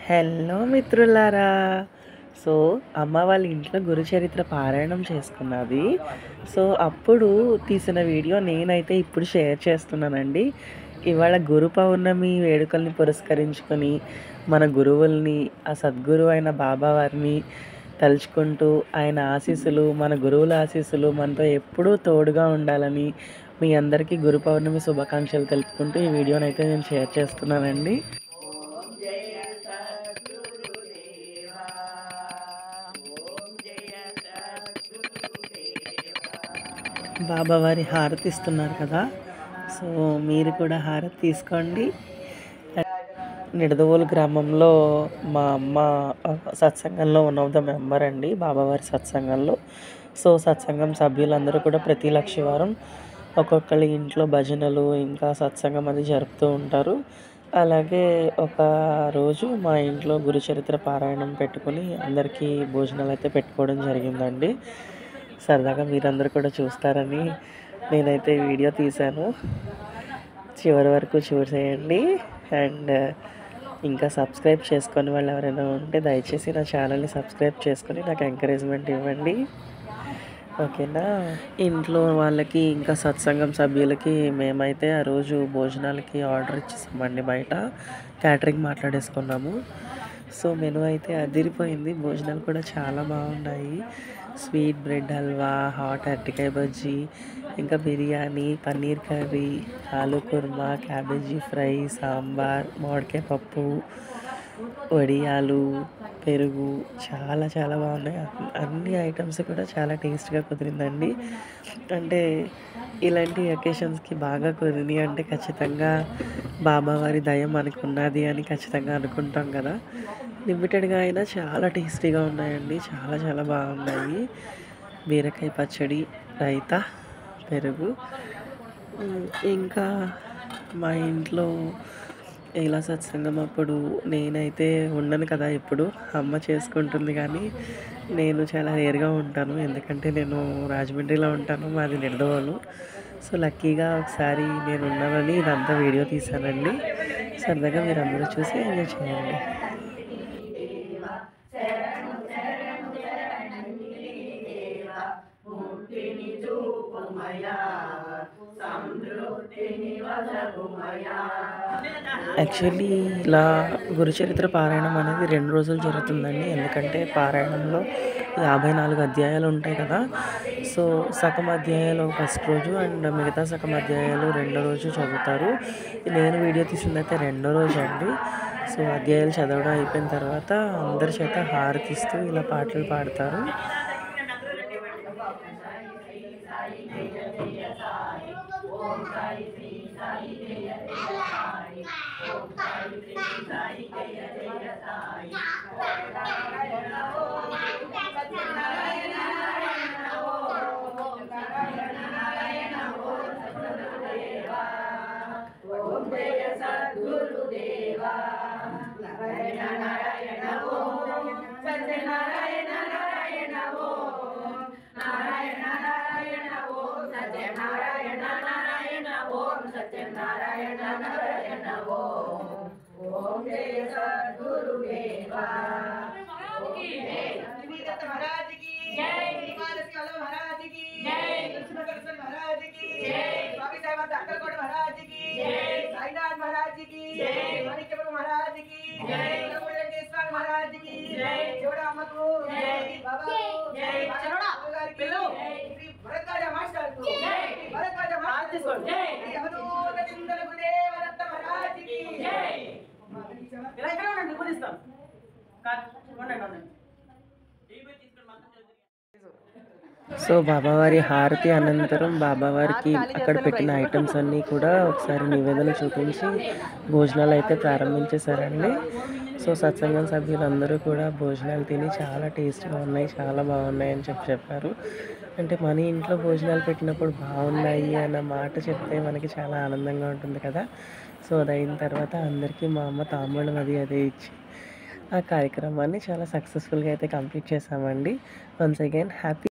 Hello మిత్రులారా! So, అమ్మ వాళ్ళ ఇంట్లో గురుచరిత్ర పారాయణం చేసుకున్నది. సో, అప్పుడు తీసిన వీడియో నేనైతే ఇప్పుడు షేర్ చేస్తున్నానండి. ఇవాళ గురు పౌర్ణమి వేడుకల్ని పురస్కరించుకొని, మన గురువుల్ని, ఆ సద్గురువు అయిన బాబా వారిని తలుచుకుంటూ, ఆయన ఆశీస్సులు, మన గురువుల ఆశీస్సులు మనతో ఎప్పుడూ తోడుగా ఉండాలని, మీ అందరికీ గురు పౌర్ణమి శుభాకాంక్షలు తెలుపుకుంటూ ఈ వీడియోనైతే నేను షేర్ చేస్తున్నానండి. బాబావారి హారతి ఇస్తున్నారు కదా, సో మీరు కూడా హారతి తీసుకోండి. నిడదవోలు గ్రామంలో మా అమ్మ సత్సంగంలో వన్ ఆఫ్ ద మెంబర్ అండి, బాబావారి సత్సంగంలో. సో సత్సంగం సభ్యులందరూ కూడా ప్రతి లక్షవారం ఒక్కొక్కళ్ళ ఇంట్లో భజనలు ఇంకా సత్సంగం అది జరుపుతూ ఉంటారు. అలాగే ఒక రోజు మా ఇంట్లో గురుచరిత్ర పారాయణం పెట్టుకుని అందరికీ భోజనాలు అయితే పెట్టుకోవడం జరిగిందండి. సరదాగా మీరందరూ కూడా చూస్తారని నేనైతే వీడియో తీశాను. చివరి వరకు చూసేయండి. అండ్ ఇంకా సబ్స్క్రైబ్ చేసుకొని వాళ్ళు ఎవరైనా ఉంటే దయచేసి నా ఛానల్ని సబ్స్క్రైబ్ చేసుకొని నాకు ఎంకరేజ్మెంట్ ఇవ్వండి, ఓకేనా. ఇంట్లో వాళ్ళకి ఇంకా సత్సంగం సభ్యులకి మేమైతే ఆ రోజు భోజనాలకి ఆర్డర్ ఇచ్చేసామండి, బయట క్యాటరింగ్ మాట్లాడేసుకున్నాము. సో మెను అయితే అదిరిపోయింది, భోజనాలు కూడా చాలా బాగున్నాయి. స్వీట్ బ్రెడ్ హల్వా, హాట్ అరటికాయ బజ్జీ, ఇంకా biryani, paneer curry, aloo kurma, cabbage fry, sambar, మామిడికాయ పప్పు, వడియాలు, పెరుగు చాలా చాలా బాగున్నాయి. అన్ని ఐటమ్స్ కూడా చాలా టేస్ట్గా కుదిరిందండి. అంటే ఇలాంటి అకేషన్స్కి బాగా కుదిరినాయి అంటే ఖచ్చితంగా బాబావారి దయ మనకు ఉన్నది అని ఖచ్చితంగా అనుకుంటాం కదా. లిమిటెడ్గా అయినా చాలా టేస్టీగా ఉన్నాయండి, చాలా చాలా బాగున్నాయి. బీరకాయ పచ్చడి, రైతా, పెరుగు. ఇంకా మా ఇంట్లో ఇలా సత్సంగం అప్పుడు నేనైతే ఉండను కదా, ఇప్పుడు అమ్మ చేసుకుంటుంది. కానీ నేను చాలా రేర్గా ఉంటాను, ఎందుకంటే నేను రాజమండ్రిలో ఉంటాను, మాది నిడదవోలు. సో లక్కీగా ఒకసారి నేను ఉన్నానని ఇదంతా వీడియో తీశానండి. సరదాగా మీరు అందరూ చూసి ఎంజాయ్ చేయండి. యాక్చువల్లీ ఇలా గురుచరిత్ర పారాయణం అనేది 2 రోజులు జరుగుతుందండి. ఎందుకంటే పారాయణంలో 54 అధ్యాయాలు ఉంటాయి కదా. సో సగం అధ్యాయాలు ఫస్ట్ రోజు అండ్ మిగతా సగం అధ్యాయాలు రెండో రోజు చదువుతారు. నేను వీడియో తీసిందైతే రెండో రోజు అండి. సో అధ్యాయాలు చదవడం అయిపోయిన తర్వాత అందరి చేత హారతిస్తూ ఇలా పాటలు పాడతారు. సో బాబావారి హారతి అనంతరం బాబావారికి అక్కడ పెట్టిన ఐటమ్స్ అన్నీ కూడా ఒకసారి నివేదన చూపించి భోజనాలు అయితే ప్రారంభించేశారండి. సో సత్సంగం సభ్యులందరూ కూడా భోజనాలు తిని చాలా టేస్ట్గా ఉన్నాయి, చాలా బాగున్నాయి అని చెప్పారు. అంటే మన ఇంట్లో భోజనాలు పెట్టినప్పుడు బాగున్నాయి అన్న మాట చెప్తే మనకి చాలా ఆనందంగా ఉంటుంది కదా. సో అది అయిన తర్వాత అందరికీ మా అమ్మ తాంబూలం అదే ఇచ్చి ఆ కార్యక్రమాన్ని చాలా సక్సెస్ఫుల్గా అయితే కంప్లీట్ చేసామండి. Once again happy